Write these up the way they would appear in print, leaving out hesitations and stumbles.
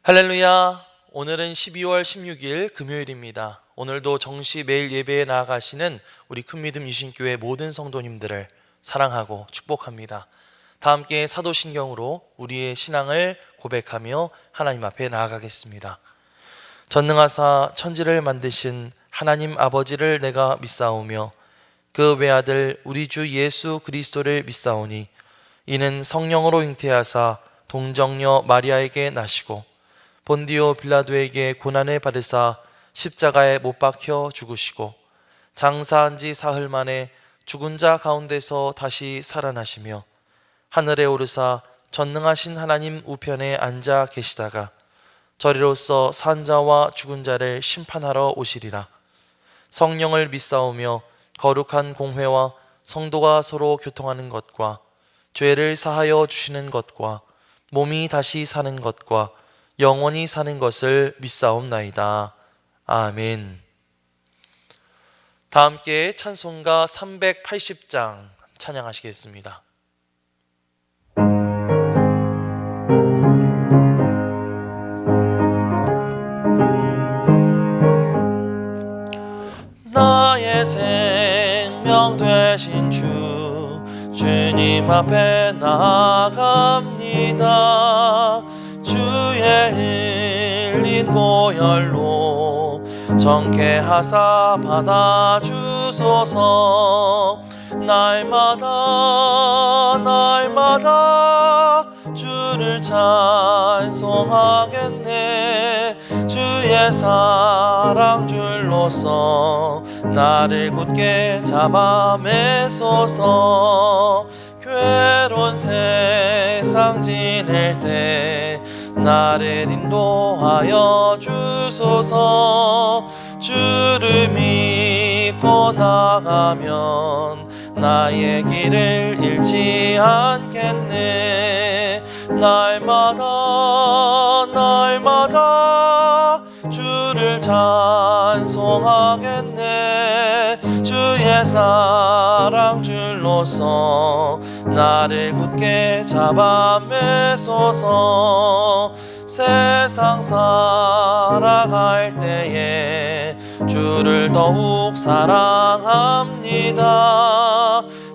할렐루야. 오늘은 12월 16일 금요일입니다. 오늘도 정시 매일 예배에 나아가시는 우리 큰믿음 유신교회 모든 성도님들을 사랑하고 축복합니다. 다 함께 사도신경으로 우리의 신앙을 고백하며 하나님 앞에 나아가겠습니다. 전능하사 천지를 만드신 하나님 아버지를 내가 믿사오며 그 외아들 우리 주 예수 그리스도를 믿사오니 이는 성령으로 잉태하사 동정녀 마리아에게 나시고 본디오 빌라도에게 고난을 받으사 십자가에 못 박혀 죽으시고 장사한 지 사흘 만에 죽은 자 가운데서 다시 살아나시며 하늘에 오르사 전능하신 하나님 우편에 앉아 계시다가 저리로서 산 자와 죽은 자를 심판하러 오시리라. 성령을 믿사오며 거룩한 공회와 성도가 서로 교통하는 것과 죄를 사하여 주시는 것과 몸이 다시 사는 것과 영원히 사는 것을 믿사옵나이다. 아멘. 다 함께 찬송가 380장 찬양하시겠습니다. 나의 생명 되신 주님 앞에 나아갑니다. 주의 흘린 보혈로 정케하사 받아주소서. 날마다 주를 찬송하겠네. 주의 사랑 줄로서 나를 굳게 잡아 매소서. 괴로운 세상 지낼 때 나를 인도하여 주소서. 주를 믿고 나가면 나의 길을 잃지 않겠네. 날마다 주를 찬송하겠네. 주의 사랑 줄로서 나를 굳게 잡아 매소서. 세상 살아갈 때에 주를 더욱 사랑합니다.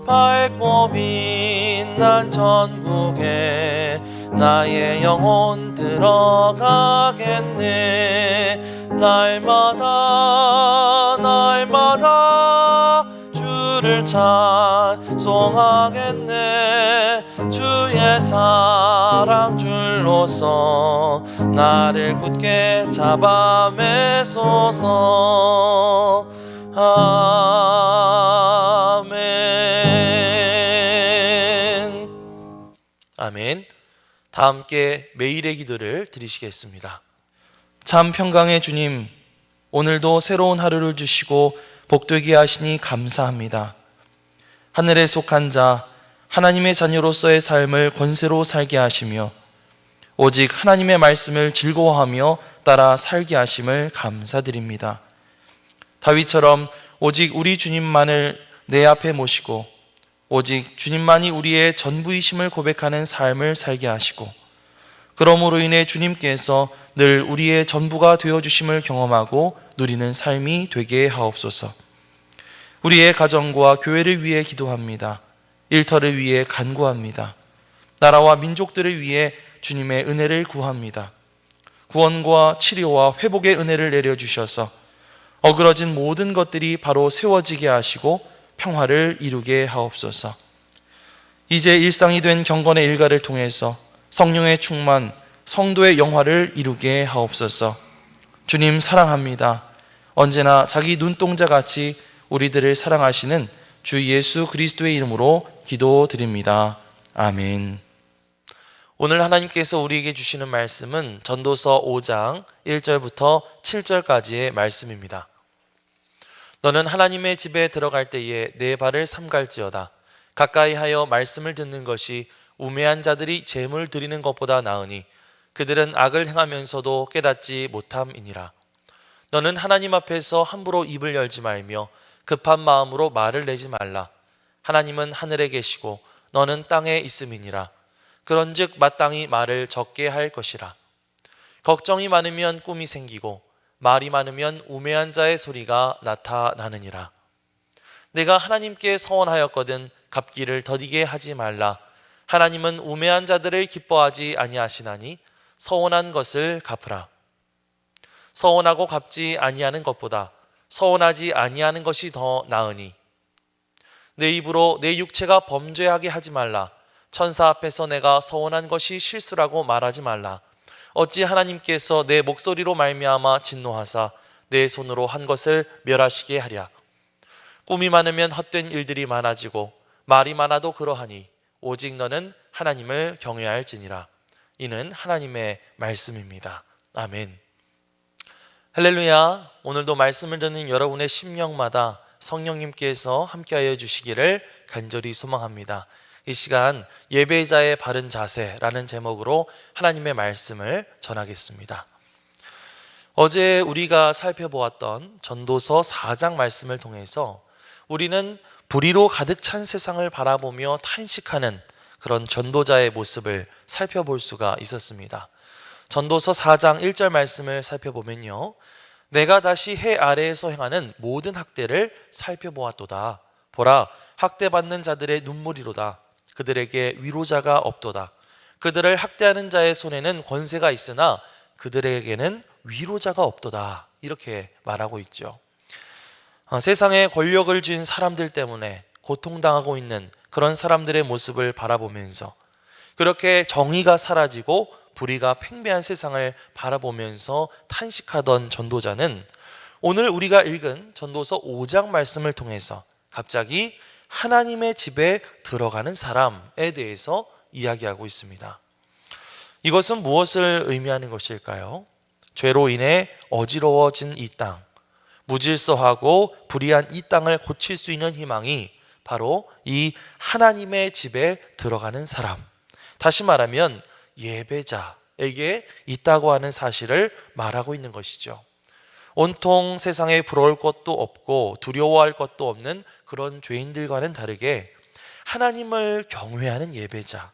밝고 빛난 천국에 나의 영혼 들어가겠네. 날마다 주를 찬송하겠네. 주의 사랑 줄로서 나를 굳게 잡아 매소서. 아멘. 아멘. 다 함께 매일의 기도를 드리시겠습니다. 참 평강의 주님, 오늘도 새로운 하루를 주시고 복되게 하시니 감사합니다. 하늘에 속한 자, 하나님의 자녀로서의 삶을 권세로 살게 하시며 오직 하나님의 말씀을 즐거워하며 따라 살게 하심을 감사드립니다. 다윗처럼 오직 우리 주님만을 내 앞에 모시고 오직 주님만이 우리의 전부이심을 고백하는 삶을 살게 하시고 그러므로 인해 주님께서 늘 우리의 전부가 되어주심을 경험하고 누리는 삶이 되게 하옵소서. 우리의 가정과 교회를 위해 기도합니다. 일터를 위해 간구합니다. 나라와 민족들을 위해 주님의 은혜를 구합니다. 구원과 치료와 회복의 은혜를 내려주셔서 어그러진 모든 것들이 바로 세워지게 하시고 평화를 이루게 하옵소서. 이제 일상이 된 경건의 일가를 통해서 성령의 충만, 성도의 영화를 이루게 하옵소서. 주님 사랑합니다. 언제나 자기 눈동자같이 우리들을 사랑하시는 주 예수 그리스도의 이름으로 기도드립니다. 아멘. 오늘 하나님께서 우리에게 주시는 말씀은 전도서 5장 1절부터 7절까지의 말씀입니다. 너는 하나님의 집에 들어갈 때에 내 발을 삼갈지어다. 가까이 하여 말씀을 듣는 것이 우매한 자들이 제물 드리는 것보다 나으니 그들은 악을 행하면서도 깨닫지 못함이니라. 너는 하나님 앞에서 함부로 입을 열지 말며 급한 마음으로 말을 내지 말라. 하나님은 하늘에 계시고 너는 땅에 있음이니라. 그런즉 마땅히 말을 적게 할 것이라. 걱정이 많으면 꿈이 생기고 말이 많으면 우매한 자의 소리가 나타나느니라. 내가 하나님께 서원하였거든 갚기를 더디게 하지 말라. 하나님은 우매한 자들을 기뻐하지 아니하시나니 서원한 것을 갚으라. 서원하고 갚지 아니하는 것보다 서원하지 아니하는 것이 더 나으니 내 입으로 내 육체가 범죄하게 하지 말라. 천사 앞에서 내가 서원한 것이 실수라고 말하지 말라. 어찌 하나님께서 내 목소리로 말미암아 진노하사 내 손으로 한 것을 멸하시게 하랴. 꿈이 많으면 헛된 일들이 많아지고 말이 많아도 그러하니 오직 너는 하나님을 경외할지니라. 이는 하나님의 말씀입니다. 아멘. 할렐루야. 오늘도 말씀을 듣는 여러분의 심령마다 성령님께서 함께하여 주시기를 간절히 소망합니다. 이 시간 예배자의 바른 자세라는 제목으로 하나님의 말씀을 전하겠습니다. 어제 우리가 살펴보았던 전도서 4장 말씀을 통해서 우리는 불의로 가득 찬 세상을 바라보며 탄식하는 그런 전도자의 모습을 살펴볼 수가 있었습니다. 전도서 4장 1절 말씀을 살펴보면요, 내가 다시 해 아래에서 행하는 모든 학대를 살펴보았도다. 보라, 학대받는 자들의 눈물이로다. 그들에게 위로자가 없도다. 그들을 학대하는 자의 손에는 권세가 있으나 그들에게는 위로자가 없도다. 이렇게 말하고 있죠. 세상에 권력을 쥔 사람들 때문에 고통당하고 있는 그런 사람들의 모습을 바라보면서 그렇게 정의가 사라지고 불의가 팽배한 세상을 바라보면서 탄식하던 전도자는 오늘 우리가 읽은 전도서 5장 말씀을 통해서 갑자기 하나님의 집에 들어가는 사람에 대해서 이야기하고 있습니다. 이것은 무엇을 의미하는 것일까요? 죄로 인해 어지러워진 이 땅, 무질서하고 불의한 이 땅을 고칠 수 있는 희망이 바로 이 하나님의 집에 들어가는 사람, 다시 말하면 예배자에게 있다고 하는 사실을 말하고 있는 것이죠. 온통 세상에 부러울 것도 없고 두려워할 것도 없는 그런 죄인들과는 다르게 하나님을 경외하는 예배자,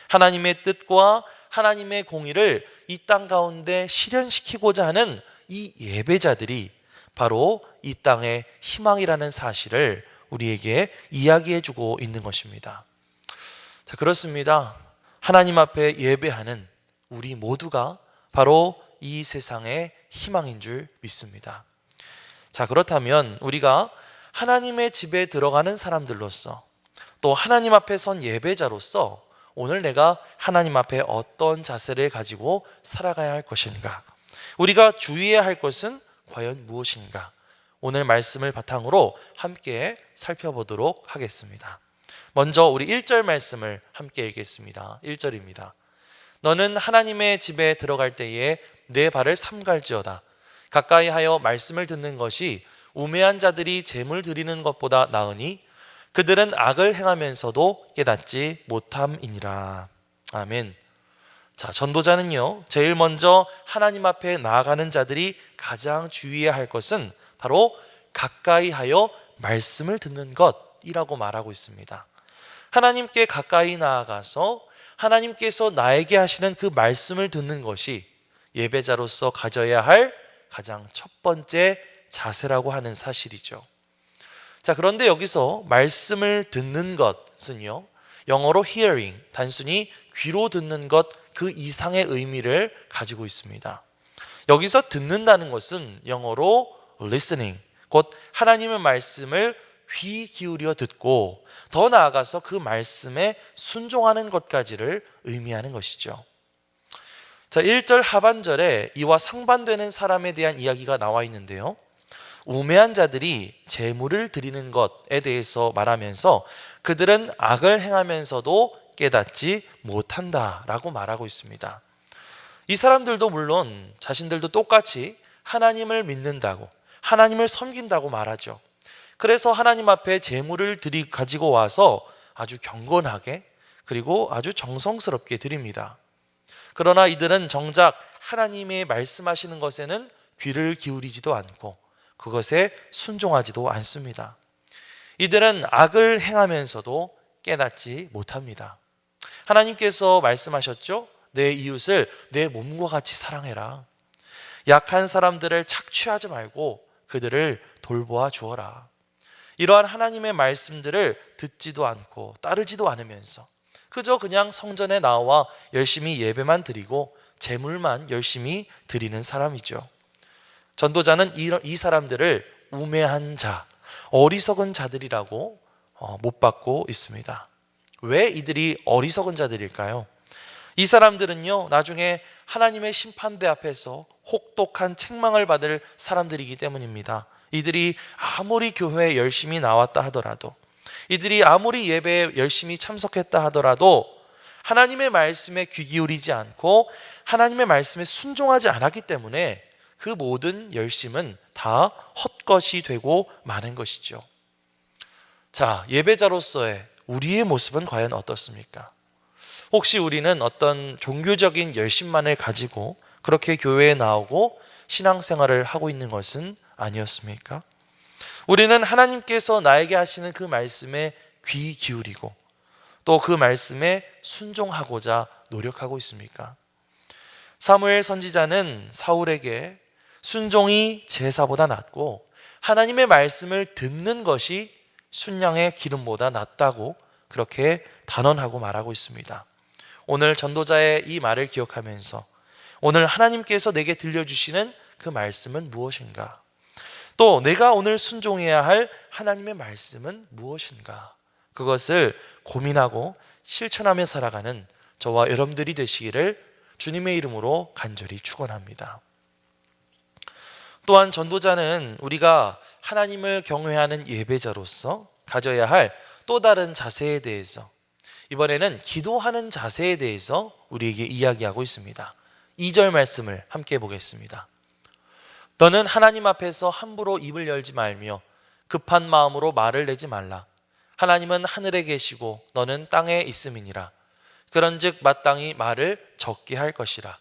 하나님의 뜻과 하나님의 공의를 이 땅 가운데 실현시키고자 하는 이 예배자들이 바로 이 땅의 희망이라는 사실을 우리에게 이야기해주고 있는 것입니다. 자, 그렇습니다. 하나님 앞에 예배하는 우리 모두가 바로 이 세상의 희망인 줄 믿습니다. 자, 그렇다면 우리가 하나님의 집에 들어가는 사람들로서 또 하나님 앞에 선 예배자로서 오늘 내가 하나님 앞에 어떤 자세를 가지고 살아가야 할 것인가? 우리가 주의해야 할 것은 과연 무엇인가? 오늘 말씀을 바탕으로 함께 살펴보도록 하겠습니다. 먼저 우리 1절 말씀을 함께 읽겠습니다. 1절입니다. 너는 하나님의 집에 들어갈 때에 내 발을 삼갈지어다. 가까이 하여 말씀을 듣는 것이 우매한 자들이 제물 드리는 것보다 나으니 그들은 악을 행하면서도 깨닫지 못함이니라. 아멘. 자, 전도자는요, 제일 먼저 하나님 앞에 나아가는 자들이 가장 주의해야 할 것은 바로 가까이 하여 말씀을 듣는 것이라고 말하고 있습니다. 하나님께 가까이 나아가서 하나님께서 나에게 하시는 그 말씀을 듣는 것이 예배자로서 가져야 할 가장 첫 번째 자세라고 하는 사실이죠. 자, 그런데 여기서 말씀을 듣는 것은요, 영어로 hearing, 단순히 귀로 듣는 것 그 이상의 의미를 가지고 있습니다. 여기서 듣는다는 것은 영어로 listening, 곧 하나님의 말씀을 귀 기울여 듣고 더 나아가서 그 말씀에 순종하는 것까지를 의미하는 것이죠. 자, 1절 하반절에 이와 상반되는 사람에 대한 이야기가 나와 있는데요, 우매한 자들이 제물을 드리는 것에 대해서 말하면서 그들은 악을 행하면서도 깨닫지 못한다라고 말하고 있습니다. 이 사람들도 물론 자신들도 똑같이 하나님을 믿는다고, 하나님을 섬긴다고 말하죠. 그래서 하나님 앞에 제물을 가지고 와서 아주 경건하게 그리고 아주 정성스럽게 드립니다. 그러나 이들은 정작 하나님의 말씀하시는 것에는 귀를 기울이지도 않고 그것에 순종하지도 않습니다. 이들은 악을 행하면서도 깨닫지 못합니다. 하나님께서 말씀하셨죠? 내 이웃을 내 몸과 같이 사랑해라. 약한 사람들을 착취하지 말고 그들을 돌보아 주어라. 이러한 하나님의 말씀들을 듣지도 않고 따르지도 않으면서 그저 그냥 성전에 나와 열심히 예배만 드리고 제물만 열심히 드리는 사람이죠. 전도자는 이 사람들을 우매한 자, 어리석은 자들이라고 못 받고 있습니다. 왜 이들이 어리석은 자들일까요? 이 사람들은요, 나중에 하나님의 심판대 앞에서 혹독한 책망을 받을 사람들이기 때문입니다. 이들이 아무리 교회에 열심히 나왔다 하더라도, 이들이 아무리 예배에 열심히 참석했다 하더라도 하나님의 말씀에 귀 기울이지 않고 하나님의 말씀에 순종하지 않았기 때문에 그 모든 열심은 다 헛것이 되고 마는 것이죠. 자, 예배자로서의 우리의 모습은 과연 어떻습니까? 혹시 우리는 어떤 종교적인 열심만을 가지고 그렇게 교회에 나오고 신앙생활을 하고 있는 것은 아니었습니까? 우리는 하나님께서 나에게 하시는 그 말씀에 귀 기울이고 또 그 말씀에 순종하고자 노력하고 있습니까? 사무엘 선지자는 사울에게 순종이 제사보다 낫고 하나님의 말씀을 듣는 것이 순양의 기름보다 낫다고 그렇게 단언하고 말하고 있습니다. 오늘 전도자의 이 말을 기억하면서 오늘 하나님께서 내게 들려주시는 그 말씀은 무엇인가? 또 내가 오늘 순종해야 할 하나님의 말씀은 무엇인가? 그것을 고민하고 실천하며 살아가는 저와 여러분들이 되시기를 주님의 이름으로 간절히 축원합니다. 또한 전도자는 우리가 하나님을 경외하는 예배자로서 가져야 할 또 다른 자세에 대해서, 이번에는 기도하는 자세에 대해서 우리에게 이야기하고 있습니다. 2절 말씀을 함께 보겠습니다. 너는 하나님 앞에서 함부로 입을 열지 말며 급한 마음으로 말을 내지 말라. 하나님은 하늘에 계시고 너는 땅에 있음이니라. 그런즉 마땅히 말을 적게 할 것이라.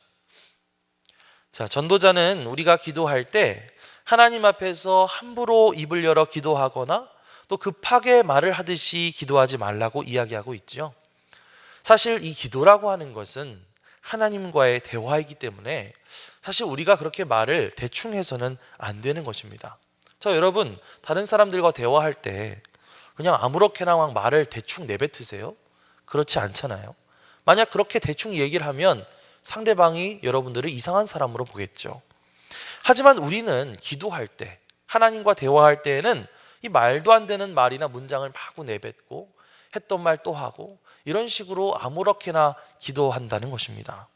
자, 전도자는 우리가 기도할 때 하나님 앞에서 함부로 입을 열어 기도하거나 또 급하게 말을 하듯이 기도하지 말라고 이야기하고 있죠. 사실 이 기도라고 하는 것은 하나님과의 대화이기 때문에 사실 우리가 그렇게 말을 대충 해서는 안 되는 것입니다. 저 여러분, 다른 사람들과 대화할 때 그냥 아무렇게나 막 말을 대충 내뱉으세요? 그렇지 않잖아요. 만약 그렇게 대충 얘기를 하면 상대방이 여러분들을 이상한 사람으로 보겠죠. 하지만 우리는 기도할 때, 하나님과 대화할 때에는 이 말도 안 되는 말이나 문장을 마구 내뱉고 했던 말 또 하고 이런 식으로 아무렇게나 기도한다는 것입니다.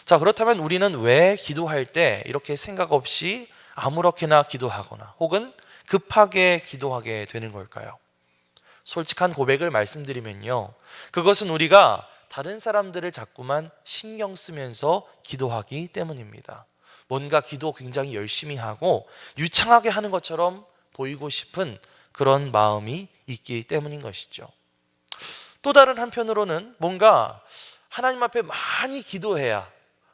자, 그렇다면 우리는 왜 기도할 때 이렇게 생각 없이 아무렇게나 기도하거나 혹은 급하게 기도하게 되는 걸까요? 솔직한 고백을 말씀드리면요, 그것은 우리가 다른 사람들을 자꾸만 신경 쓰면서 기도하기 때문입니다. 뭔가 기도 굉장히 열심히 하고 유창하게 하는 것처럼 보이고 싶은 그런 마음이 있기 때문인 것이죠. 또 다른 한편으로는 뭔가 하나님 앞에 많이 기도해야,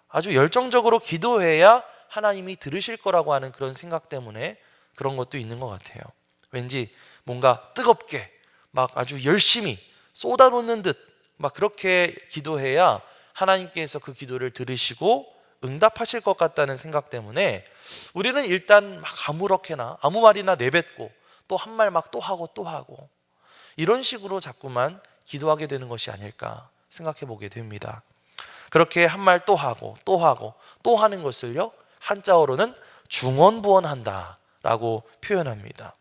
아주 열정적으로 기도해야 하나님이 들으실 거라고 하는 그런 생각 때문에 그런 것도 있는 것 같아요. 왠지 뭔가 뜨겁게 막 아주 열심히 쏟아놓는 듯 막 그렇게 기도해야 하나님께서 그 기도를 들으시고 응답하실 것 같다는 생각 때문에 우리는 일단 막 아무렇게나 아무 말이나 내뱉고 또 한 말 막 또 하고 또 하고 이런 식으로 자꾸만 기도하게 되는 것이 아닐까 생각해 보게 됩니다. 그렇게 한 말 또 하고 또 하고 또 하는 것을요, 한자어로는 중언부언한다 라고 표현합니다.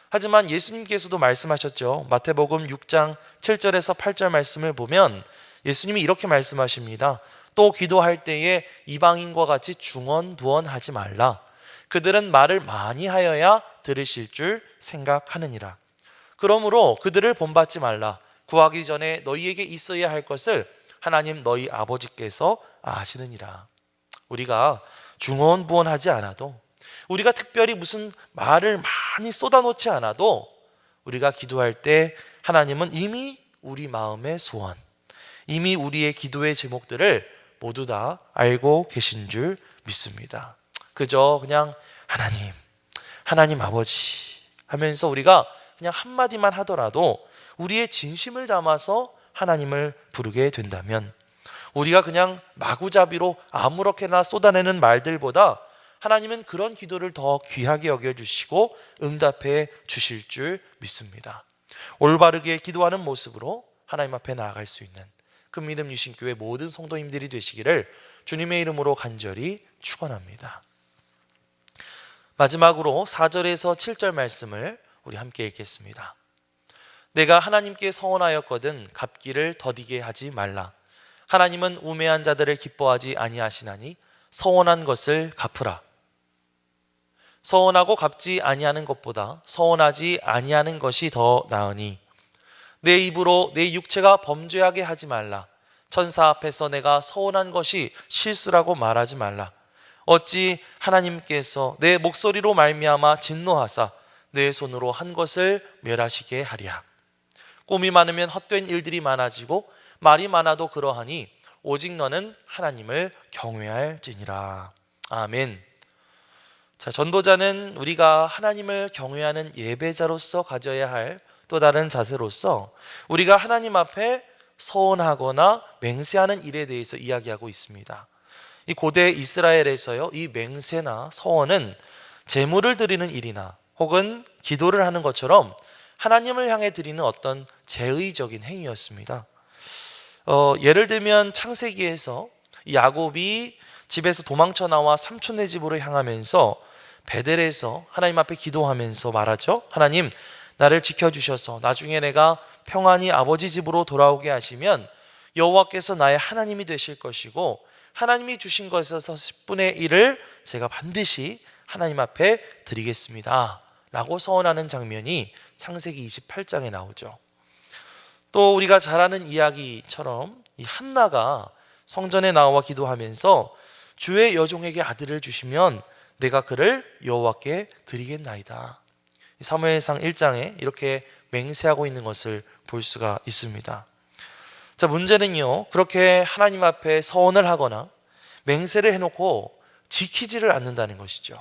하지만 예수님께서도 말씀하셨죠. 마태복음 6장 7절에서 8절 말씀을 보면 예수님이 이렇게 말씀하십니다. 또 기도할 때에 이방인과 같이 중언부언하지 말라. 그들은 말을 많이 하여야 들으실 줄 생각하느니라. 그러므로 그들을 본받지 말라. 구하기 전에 너희에게 있어야 할 것을 하나님 너희 아버지께서 아시느니라. 우리가 중언부언하지 않아도, 우리가 특별히 무슨 말을 많이 쏟아놓지 않아도 우리가 기도할 때 하나님은 이미 우리 마음의 소원, 이미 우리의 기도의 제목들을 모두 다 알고 계신 줄 믿습니다. 그저 그냥 하나님 아버지 하면서 우리가 그냥 한마디만 하더라도 우리의 진심을 담아서 하나님을 부르게 된다면 우리가 그냥 마구잡이로 아무렇게나 쏟아내는 말들보다 하나님은 그런 기도를 더 귀하게 여겨주시고 응답해 주실 줄 믿습니다. 올바르게 기도하는 모습으로 하나님 앞에 나아갈 수 있는 그 믿음 유신교회 모든 성도님들이 되시기를 주님의 이름으로 간절히 축원합니다. 마지막으로 4절에서 7절 말씀을 우리 함께 읽겠습니다. 내가 하나님께 서원하였거든 갚기를 더디게 하지 말라. 하나님은 우매한 자들을 기뻐하지 아니하시나니 서원한 것을 갚으라. 서원하고 갚지 아니하는 것보다 서원하지 아니하는 것이 더 나으니 내 입으로 내 육체가 범죄하게 하지 말라. 천사 앞에서 내가 서원한 것이 실수라고 말하지 말라. 어찌 하나님께서 내 목소리로 말미암아 진노하사 내 손으로 한 것을 멸하시게 하랴. 꿈이 많으면 헛된 일들이 많아지고 말이 많아도 그러하니 오직 너는 하나님을 경외할지니라. 아멘. 자, 전도자는 우리가 하나님을 경외하는 예배자로서 가져야 할 또 다른 자세로서 우리가 하나님 앞에 서원하거나 맹세하는 일에 대해서 이야기하고 있습니다. 이 고대 이스라엘에서요, 이 맹세나 서원은 제물을 드리는 일이나 혹은 기도를 하는 것처럼 하나님을 향해 드리는 어떤 제의적인 행위였습니다. 예를 들면 창세기에서 야곱이 집에서 도망쳐 나와 삼촌네 집으로 향하면서 베델에서 하나님 앞에 기도하면서 말하죠. 하나님, 나를 지켜주셔서 나중에 내가 평안히 아버지 집으로 돌아오게 하시면 여호와께서 나의 하나님이 되실 것이고 하나님이 주신 것에서 10분의 1을 제가 반드시 하나님 앞에 드리겠습니다 라고 서원하는 장면이 창세기 28장에 나오죠. 또 우리가 잘 아는 이야기처럼 이 한나가 성전에 나와 기도하면서 주의 여종에게 아들을 주시면 내가 그를 여호와께 드리겠나이다. 사무엘상 1장에 이렇게 맹세하고 있는 것을 볼 수가 있습니다. 자, 문제는요, 그렇게 하나님 앞에 서원을 하거나 맹세를 해놓고 지키지를 않는다는 것이죠.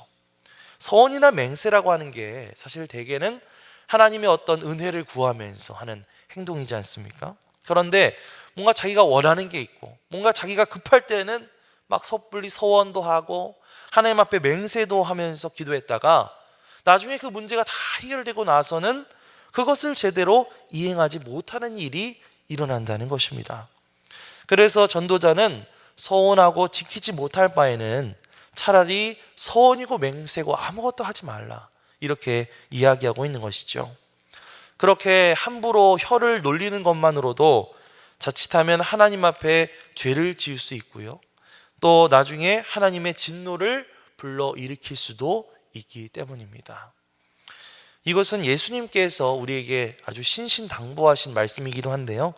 서원이나 맹세라고 하는 게 사실 대개는 하나님의 어떤 은혜를 구하면서 하는 행동이지 않습니까? 그런데 뭔가 자기가 원하는 게 있고 뭔가 자기가 급할 때는 막 섣불리 서원도 하고 하나님 앞에 맹세도 하면서 기도했다가 나중에 그 문제가 다 해결되고 나서는 그것을 제대로 이행하지 못하는 일이 일어난다는 것입니다. 그래서 전도자는 서원하고 지키지 못할 바에는 차라리 서원이고 맹세고 아무것도 하지 말라, 이렇게 이야기하고 있는 것이죠. 그렇게 함부로 혀를 놀리는 것만으로도 자칫하면 하나님 앞에 죄를 지을 수 있고요, 또 나중에 하나님의 진노를 불러일으킬 수도 있기 때문입니다. 이것은 예수님께서 우리에게 아주 신신당부하신 말씀이기도 한데요,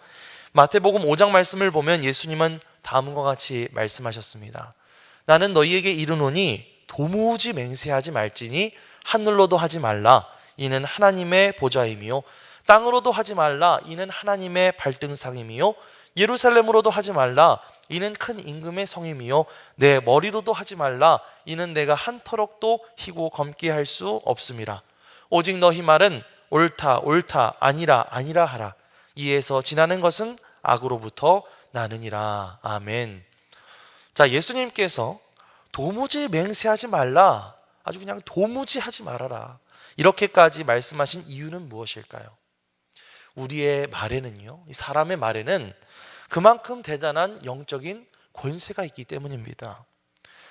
마태복음 5장 말씀을 보면 예수님은 다음과 같이 말씀하셨습니다. 나는 너희에게 이르노니 도무지 맹세하지 말지니 하늘로도 하지 말라, 이는 하나님의 보좌임이요, 땅으로도 하지 말라, 이는 하나님의 발등상임이요, 예루살렘으로도 하지 말라, 이는 큰 임금의 성임이요, 내 머리로도 하지 말라, 이는 내가 한 터럭도 희고 검게 할 수 없음이라. 오직 너희 말은 옳다 옳다 아니라 아니라 하라. 이에서 지나는 것은 악으로부터 나느니라. 아멘. 자, 예수님께서 도무지 맹세하지 말라, 아주 그냥 도무지 하지 말아라, 이렇게까지 말씀하신 이유는 무엇일까요? 우리의 말에는요, 이 사람의 말에는 그만큼 대단한 영적인 권세가 있기 때문입니다.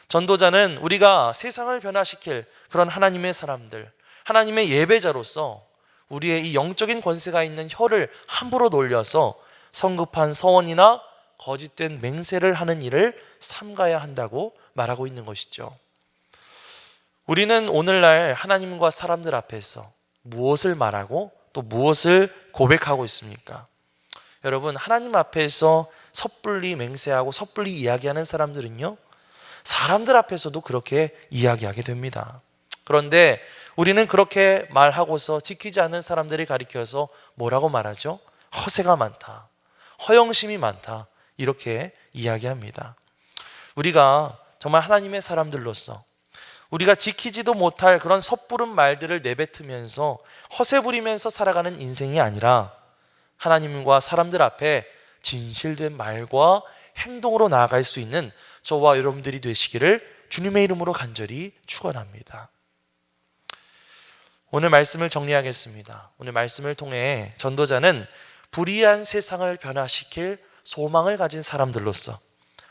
전도자는 우리가 세상을 변화시킬 그런 하나님의 사람들, 하나님의 예배자로서 우리의 이 영적인 권세가 있는 혀를 함부로 놀려서 성급한 서원이나 거짓된 맹세를 하는 일을 삼가야 한다고 말하고 있는 것이죠. 우리는 오늘날 하나님과 사람들 앞에서 무엇을 말하고 또 무엇을 고백하고 있습니까? 여러분, 하나님 앞에서 섣불리 맹세하고 섣불리 이야기하는 사람들은요, 사람들 앞에서도 그렇게 이야기하게 됩니다. 그런데 우리는 그렇게 말하고서 지키지 않는 사람들을 가리켜서 뭐라고 말하죠? 허세가 많다, 허영심이 많다, 이렇게 이야기합니다. 우리가 정말 하나님의 사람들로서 우리가 지키지도 못할 그런 섣부른 말들을 내뱉으면서 허세 부리면서 살아가는 인생이 아니라 하나님과 사람들 앞에 진실된 말과 행동으로 나아갈 수 있는 저와 여러분들이 되시기를 주님의 이름으로 간절히 축원합니다. 오늘 말씀을 정리하겠습니다. 오늘 말씀을 통해 전도자는 불의한 세상을 변화시킬 소망을 가진 사람들로서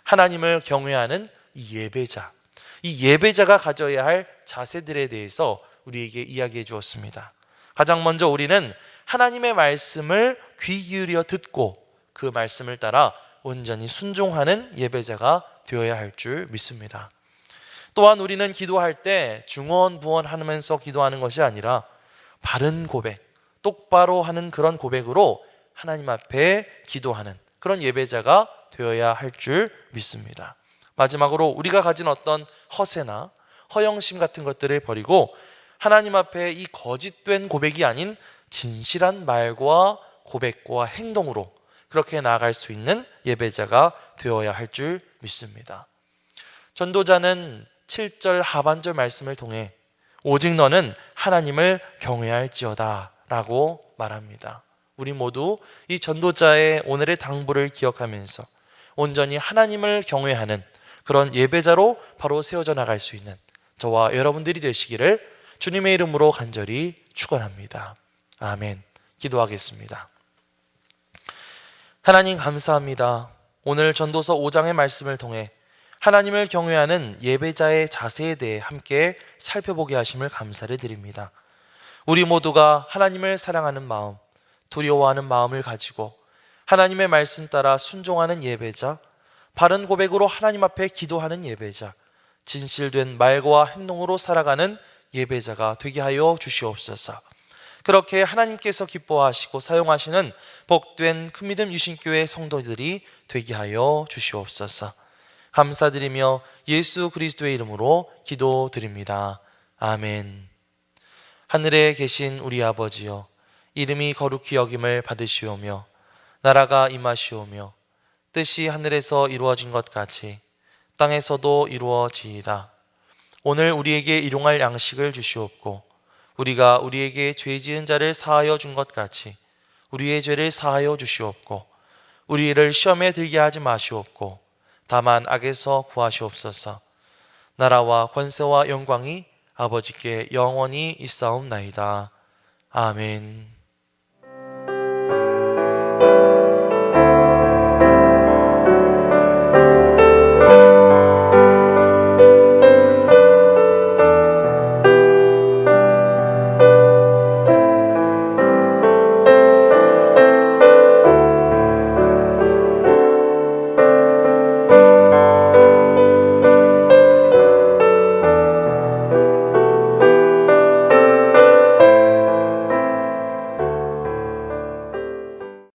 하나님을 경외하는 이 예배자가 가져야 할 자세들에 대해서 우리에게 이야기해 주었습니다. 가장 먼저 우리는 하나님의 말씀을 귀 기울여 듣고 그 말씀을 따라 온전히 순종하는 예배자가 되어야 할 줄 믿습니다. 또한 우리는 기도할 때 중언부언하면서 기도하는 것이 아니라 바른 고백, 똑바로 하는 그런 고백으로 하나님 앞에 기도하는 그런 예배자가 되어야 할 줄 믿습니다. 마지막으로 우리가 가진 어떤 허세나 허영심 같은 것들을 버리고 하나님 앞에 이 거짓된 고백이 아닌 진실한 말과 고백과 행동으로 그렇게 나아갈 수 있는 예배자가 되어야 할 줄 믿습니다. 전도자는 7절 하반절 말씀을 통해 오직 너는 하나님을 경외할지어다 라고 말합니다. 우리 모두 이 전도자의 오늘의 당부를 기억하면서 온전히 하나님을 경외하는 그런 예배자로 바로 세워져 나갈 수 있는 저와 여러분들이 되시기를 주님의 이름으로 간절히 축원합니다. 아멘. 기도하겠습니다. 하나님 감사합니다. 오늘 전도서 5장의 말씀을 통해 하나님을 경외하는 예배자의 자세에 대해 함께 살펴보게 하심을 감사를 드립니다. 우리 모두가 하나님을 사랑하는 마음, 두려워하는 마음을 가지고 하나님의 말씀 따라 순종하는 예배자, 바른 고백으로 하나님 앞에 기도하는 예배자, 진실된 말과 행동으로 살아가는 예배자가 되게 하여 주시옵소서. 그렇게 하나님께서 기뻐하시고 사용하시는 복된 큰믿음 유신교회 성도들이 되게 하여 주시옵소서. 감사드리며 예수 그리스도의 이름으로 기도드립니다. 아멘. 하늘에 계신 우리 아버지여, 이름이 거룩히 여김을 받으시오며 나라가 임하시오며 뜻이 하늘에서 이루어진 것 같이 땅에서도 이루어지이다. 오늘 우리에게 일용할 양식을 주시옵고 우리가 우리에게 죄 지은 자를 사하여 준 것 같이 우리의 죄를 사하여 주시옵고 우리를 시험에 들게 하지 마시옵고 다만 악에서 구하시옵소서. 나라와 권세와 영광이 아버지께 영원히 있사옵나이다. 아멘.